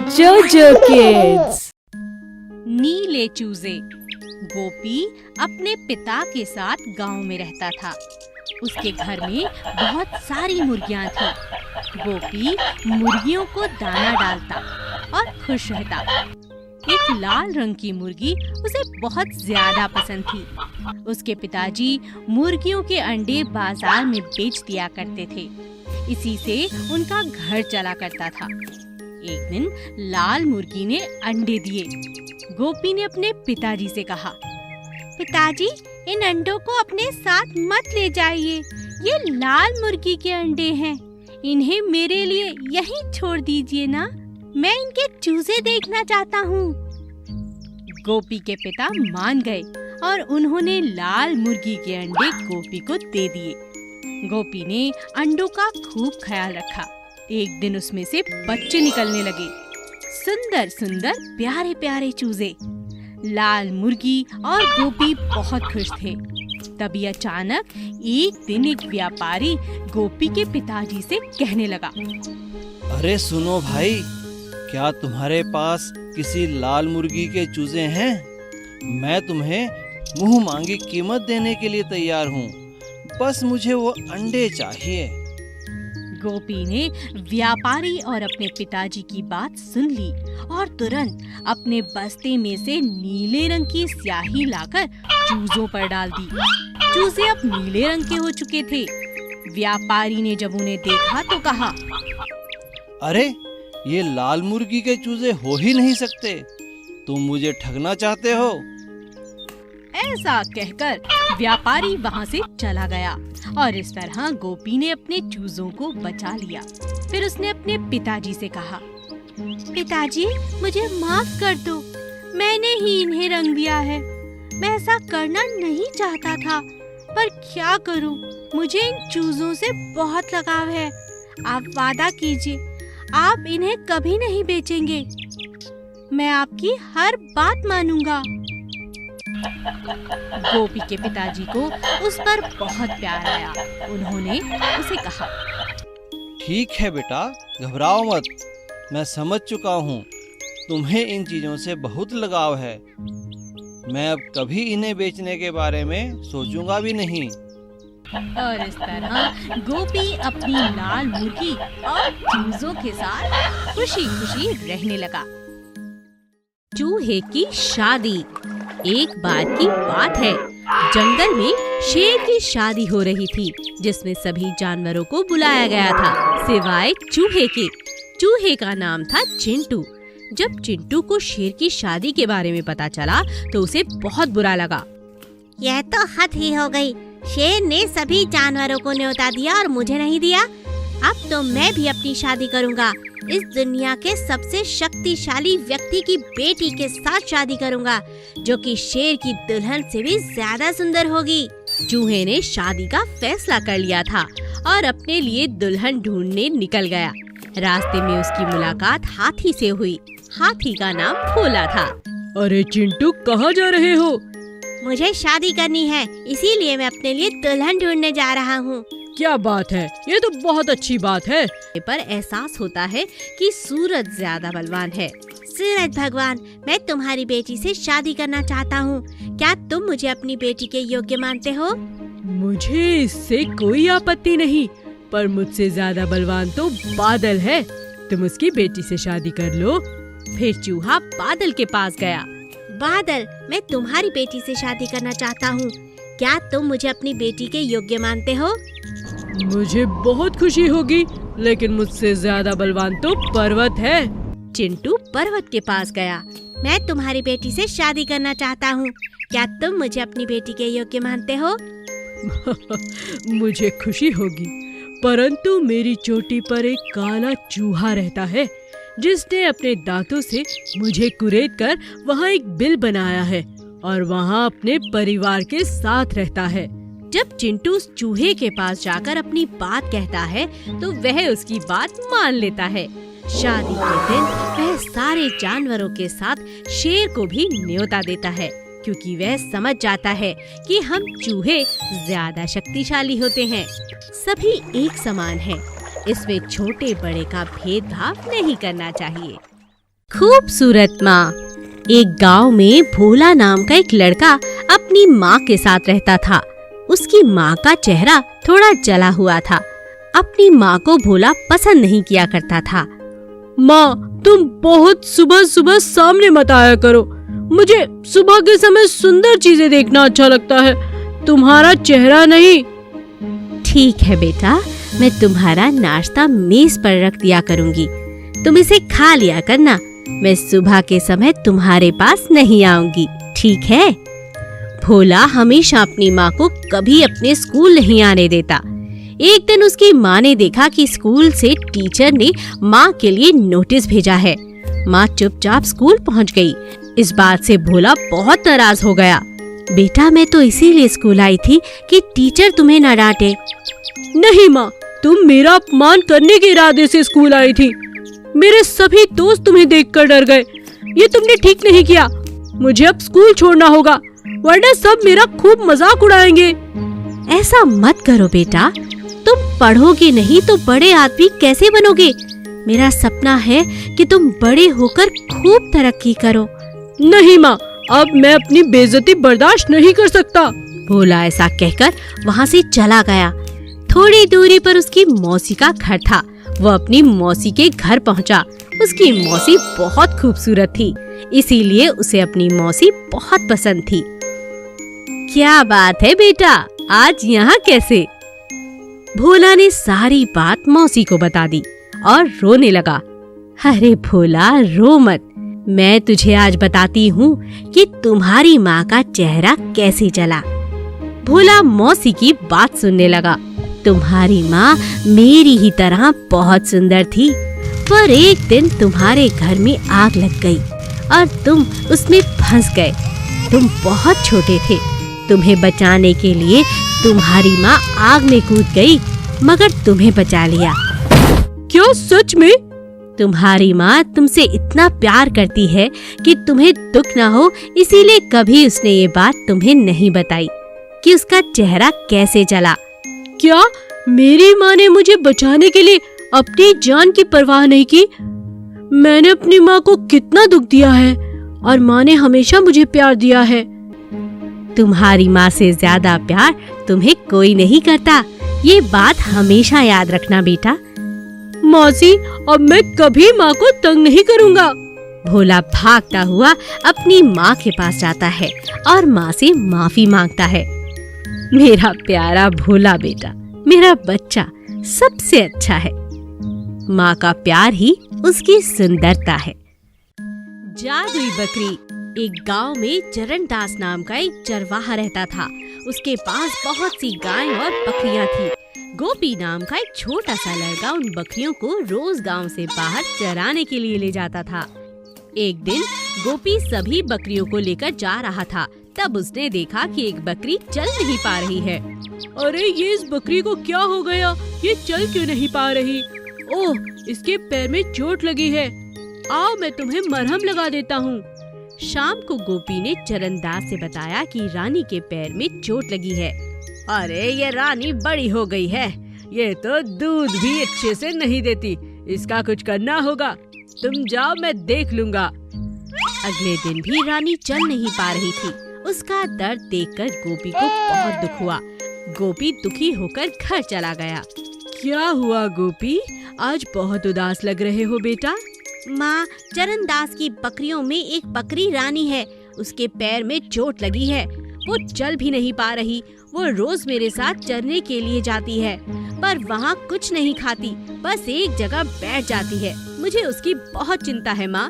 जोजो किड्स। नीले चूजे। गोपी अपने पिता के साथ गांव में रहता था। उसके घर में बहुत सारी मुर्गियां थीं। गोपी मुर्गियों को दाना डालता और खुश रहता। एक लाल रंग की मुर्गी उसे बहुत ज्यादा पसंद थी। उसके पिताजी मुर्गियों के अंडे बाजार में बेच दिया करते थे। इसी से उनका घर चला करता था। एक दिन लाल मुर्गी ने अंडे दिए। गोपी ने अपने पिताजी से कहा, पिताजी, इन अंडों को अपने साथ मत ले जाइए। ये लाल मुर्गी के अंडे हैं। इन्हें मेरे लिए यहीं छोड़ दीजिए ना। मैं इनके चूजे देखना चाहता हूँ। गोपी के पिता मान गए और उन्होंने लाल मुर्गी के अंडे गोपी को दे दिए। गोपी ने अंडों का खूब ख्याल रखा। एक दिन उसमें से बच्चे निकलने लगे। सुंदर सुंदर प्यारे प्यारे चूजे। लाल मुर्गी और गोपी बहुत खुश थे। तभी अचानक एक दिन एक व्यापारी गोपी के पिताजी से कहने लगा, अरे सुनो भाई, क्या तुम्हारे पास किसी लाल मुर्गी के चूजे हैं? मैं तुम्हें मुंह मांगी कीमत देने के लिए तैयार हूँ। बस मुझे वो अंडे चाहिए। गोपी ने व्यापारी और अपने पिताजी की बात सुन ली और तुरंत अपने बस्ते में से नीले रंग की स्याही लाकर चूजों पर डाल दी। चूजे अब नीले रंग के हो चुके थे। व्यापारी ने जब उन्हें देखा तो कहा, अरे ये लाल मुर्गी के चूजे हो ही नहीं सकते। तुम मुझे ठगना चाहते हो। ऐसा कहकर व्यापारी वहाँ से चला गया और इस तरह गोपी ने अपने चूजों को बचा लिया। फिर उसने अपने पिताजी से कहा, पिताजी, मुझे माफ कर दो। मैंने ही इन्हें रंग दिया है। मैं ऐसा करना नहीं चाहता था, पर क्या करूं? मुझे इन चूजों से बहुत लगाव है। आप वादा कीजिए, आप इन्हें कभी नहीं बेचेंगे। मैं आपकी हर बात मानूंगा। गोपी के पिताजी को उस पर बहुत प्यार आया। उन्होंने उसे कहा, ठीक है बेटा, घबराओ मत। मैं समझ चुका हूँ, तुम्हें इन चीजों से बहुत लगाव है। मैं अब कभी इन्हें बेचने के बारे में सोचूंगा भी नहीं। और इस तरह गोपी अपनी लाल मुर्गी और चूजों के साथ खुशी खुशी रहने लगा। चूहे की शादी। एक बार की बात है, जंगल में शेर की शादी हो रही थी, जिसमें सभी जानवरों को बुलाया गया था सिवाय चूहे के। चूहे का नाम था चिंटू। जब चिंटू को शेर की शादी के बारे में पता चला तो उसे बहुत बुरा लगा। यह तो हद ही हो गई। शेर ने सभी जानवरों को न्योता दिया और मुझे नहीं दिया। अब तो मैं भी अपनी शादी करूंगा। इस दुनिया के सबसे शक्तिशाली व्यक्ति की बेटी के साथ शादी करूंगा, जो कि शेर की दुल्हन से भी ज्यादा सुंदर होगी। चूहे ने शादी का फैसला कर लिया था और अपने लिए दुल्हन ढूंढने निकल गया। रास्ते में उसकी मुलाकात हाथी से हुई। हाथी का नाम भोला था। अरे चिंटू, कहाँ जा रहे हो? मुझे शादी करनी है, इसीलिए मैं अपने लिए दुल्हन ढूंढने जा रहा हूँ। क्या बात है, ये तो बहुत अच्छी बात है। पर एहसास होता है कि सूरज ज्यादा बलवान है। सूरज भगवान, मैं तुम्हारी बेटी से शादी करना चाहता हूँ। क्या तुम मुझे अपनी बेटी के योग्य मानते हो? मुझे इससे कोई आपत्ति नहीं, पर मुझसे ज्यादा बलवान तो बादल है। तुम उसकी बेटी से शादी कर लो। फिर चूहा बादल के पास गया। बादल, मैं तुम्हारी बेटी से शादी करना चाहता हूँ। क्या तुम मुझे अपनी बेटी के योग्य मानते हो? मुझे बहुत खुशी होगी, लेकिन मुझसे ज्यादा बलवान तो पर्वत है। चिंटू पर्वत के पास गया। मैं तुम्हारी बेटी से शादी करना चाहता हूँ। क्या तुम मुझे अपनी बेटी के योग्य मानते हो? मुझे खुशी होगी, परंतु मेरी चोटी पर एक काला चूहा रहता है, जिसने अपने दांतों से मुझे कुरेदकर वहाँ एक बिल बनाया है और वहाँ अपने परिवार के साथ रहता है। जब चिंटू उस चूहे के पास जाकर अपनी बात कहता है तो वह उसकी बात मान लेता है। शादी के दिन वह सारे जानवरों के साथ शेर को भी न्योता देता है, क्योंकि वह समझ जाता है कि हम चूहे ज्यादा शक्तिशाली होते हैं। सभी एक समान हैं। इसमें छोटे बड़े का भेदभाव नहीं करना चाहिए। खूबसूरत माँ। एक गांव में भोला नाम का एक लड़का अपनी माँ के साथ रहता था। उसकी माँ का चेहरा थोड़ा जला हुआ था। अपनी माँ को भोला पसंद नहीं किया करता था। माँ, तुम बहुत सुबह सुबह सामने मत आया करो। मुझे सुबह के समय सुंदर चीजें देखना अच्छा लगता है, तुम्हारा चेहरा नहीं। ठीक है बेटा, मैं तुम्हारा नाश्ता मेज पर रख दिया करूँगी, तुम इसे खा लिया करना। मैं सुबह के समय तुम्हारे पास नहीं आऊंगी, ठीक है? भोला हमेशा अपनी माँ को कभी अपने स्कूल नहीं आने देता। एक दिन उसकी माँ ने देखा कि स्कूल से टीचर ने माँ के लिए नोटिस भेजा है। माँ चुपचाप स्कूल पहुँच गई। इस बात से भोला बहुत नाराज हो गया। बेटा, मैं तो इसीलिए स्कूल आई थी कि टीचर तुम्हें न डांटे। नहीं माँ, तुम मेरा अपमान करने के इरादे से स्कूल आई थी। मेरे सभी दोस्त तुम्हें देखकर डर गए। ये तुमने ठीक नहीं किया। मुझे अब स्कूल छोड़ना होगा, वरना सब मेरा खूब मजाक उड़ाएंगे। ऐसा मत करो बेटा, तुम पढ़ोगे नहीं तो बड़े आदमी कैसे बनोगे? मेरा सपना है कि तुम बड़े होकर खूब तरक्की करो। नहीं माँ, अब मैं अपनी बेइज्जती बर्दाश्त नहीं कर सकता। भोला ऐसा कहकर वहाँ से चला गया। थोड़ी दूरी पर उसकी मौसी का घर था। वो अपनी मौसी के घर पहुँचा। उसकी मौसी बहुत खूबसूरत थी, इसीलिए उसे अपनी मौसी बहुत पसंद थी। क्या बात है बेटा, आज यहाँ कैसे? भोला ने सारी बात मौसी को बता दी और रोने लगा। अरे भोला, रो मत, मैं तुझे आज बताती हूँ कि तुम्हारी माँ का चेहरा कैसे जला। भोला मौसी की बात सुनने लगा। तुम्हारी माँ मेरी ही तरह बहुत सुंदर थी, पर एक दिन तुम्हारे घर में आग लग गई और तुम उसमें फंस गए। तुम बहुत छोटे थे। तुम्हें बचाने के लिए तुम्हारी माँ आग में कूद गई, मगर तुम्हें बचा लिया। क्या सच में? तुम्हारी माँ तुमसे इतना प्यार करती है कि तुम्हें दुख न हो, इसीलिए कभी उसने ये बात तुम्हें नहीं बताई कि उसका चेहरा कैसे जला। क्या मेरी माँ ने मुझे बचाने के लिए अपनी जान की परवाह नहीं की? मैंने अपनी माँ को कितना दुख दिया है और माँ ने हमेशा मुझे प्यार दिया है। तुम्हारी माँ से ज्यादा प्यार तुम्हें कोई नहीं करता, ये बात हमेशा याद रखना बेटा। मौसी, अब मैं कभी माँ को तंग नहीं करूँगा। भोला भागता हुआ अपनी माँ के पास जाता है और माँ से माफी मांगता है। मेरा प्यारा भोला बेटा, मेरा बच्चा सबसे अच्छा है। माँ का प्यार ही उसकी सुंदरता है। जादुई बकरी। एक गांव में चरणदास नाम का एक चरवाहा रहता था। उसके पास बहुत सी गायें और बकरियां थी। गोपी नाम का एक छोटा सा लड़का उन बकरियों को रोज गांव से बाहर चराने के लिए ले जाता था। एक दिन गोपी सभी बकरियों को लेकर जा रहा था। तब उसने देखा कि एक बकरी चल नहीं पा रही है। अरे, ये इस बकरी को क्या हो गया? ये चल क्यों नहीं पा रही? ओह, इसके पैर में चोट लगी है। आओ, मैं तुम्हें मरहम लगा देता हूँ। शाम को गोपी ने चरणदास से बताया कि रानी के पैर में चोट लगी है। अरे, ये रानी बड़ी हो गई है, ये तो दूध भी अच्छे से नहीं देती। इसका कुछ करना होगा। तुम जाओ, मैं देख लूँगा। अगले दिन भी रानी चल नहीं पा रही थी। उसका दर्द देखकर गोपी को बहुत दुख हुआ। गोपी दुखी होकर घर चला गया। क्या हुआ गोपी, आज बहुत उदास लग रहे हो बेटा? माँ, चरणदास की बकरियों में एक बकरी रानी है। उसके पैर में चोट लगी है, वो चल भी नहीं पा रही। वो रोज मेरे साथ चरने के लिए जाती है, पर वहाँ कुछ नहीं खाती, बस एक जगह बैठ जाती है। मुझे उसकी बहुत चिंता है माँ।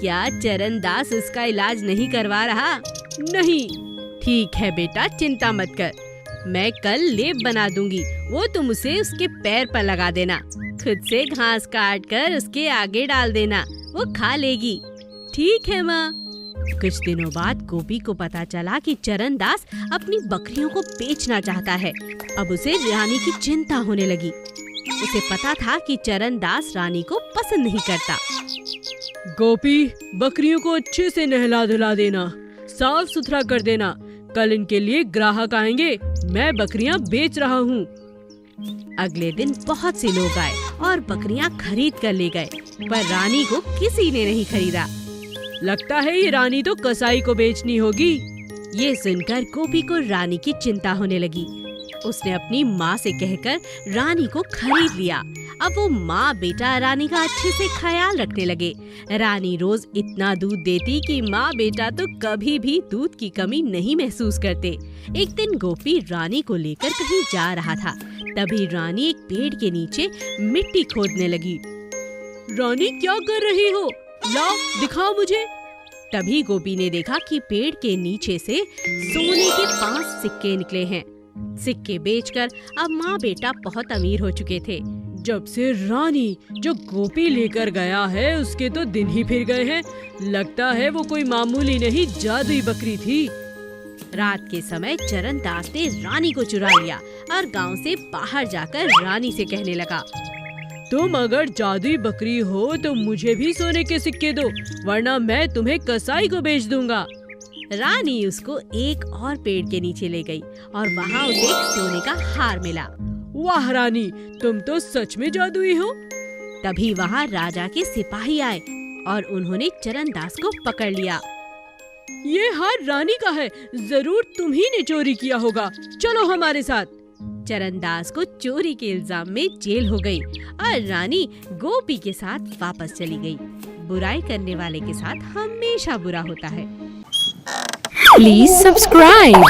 क्या चरणदास उसका इलाज नहीं करवा रहा? नहीं। ठीक है बेटा, चिंता मत कर, मैं कल लेप बना दूंगी। वो तुम उसे उसके पैर पर लगा देना। खुद से घास काट कर उसके आगे डाल देना, वो खा लेगी। ठीक है माँ। कुछ दिनों बाद गोपी को पता चला कि चरणदास अपनी बकरियों को बेचना चाहता है। अब उसे रानी की चिंता होने लगी। उसे पता था कि चरणदास रानी को पसंद नहीं करता। गोपी, बकरियों को अच्छे से नहला धुला देना, साफ सुथरा कर देना। कल इनके लिए ग्राहक आएंगे। मैं बकरियां बेच रहा हूँ। अगले दिन बहुत से लोग आए और बकरियां खरीद कर ले गए, पर रानी को किसी ने नहीं खरीदा। लगता है ये रानी तो कसाई को बेचनी होगी। ये सुनकर गोपी को रानी की चिंता होने लगी। उसने अपनी माँ से कहकर रानी को खरीद लिया। अब वो माँ बेटा रानी का अच्छे से ख्याल रखने लगे। रानी रोज इतना दूध देती कि माँ बेटा तो कभी भी दूध की कमी नहीं महसूस करते। एक दिन गोपी रानी को लेकर कहीं जा रहा था, तभी रानी एक पेड़ के नीचे मिट्टी खोदने लगी। रानी क्या कर रही हो? लाओ दिखाओ मुझे। तभी गोपी ने देखा कि पेड़ के नीचे से सोने के 5 सिक्के निकले हैं। सिक्के बेचकर अब माँ बेटा बहुत अमीर हो चुके थे। जब से रानी जो गोपी लेकर गया है उसके तो दिन ही फिर गए हैं। लगता है वो कोई मामूली नहीं जादुई बकरी थी। रात के समय चरणदास ने रानी को चुरा लिया और गांव से बाहर जाकर रानी से कहने लगा, तुम अगर जादुई बकरी हो तो मुझे भी सोने के सिक्के दो, वरना मैं तुम्हें कसाई को बेच दूंगा। रानी उसको एक और पेड़ के नीचे ले गई और वहाँ उसे एक सोने का हार मिला। वाह रानी, तुम तो सच में जादुई हो। तभी वहाँ राजा के सिपाही आए और उन्होंने चरणदास को पकड़ लिया। ये हार रानी का है, जरूर तुम ही ने चोरी किया होगा। चलो हमारे साथ। चरणदास को चोरी के इल्जाम में जेल हो गई और रानी गोपी के साथ वापस चली गई। बुराई करने वाले के साथ हमेशा बुरा होता है। Please subscribe.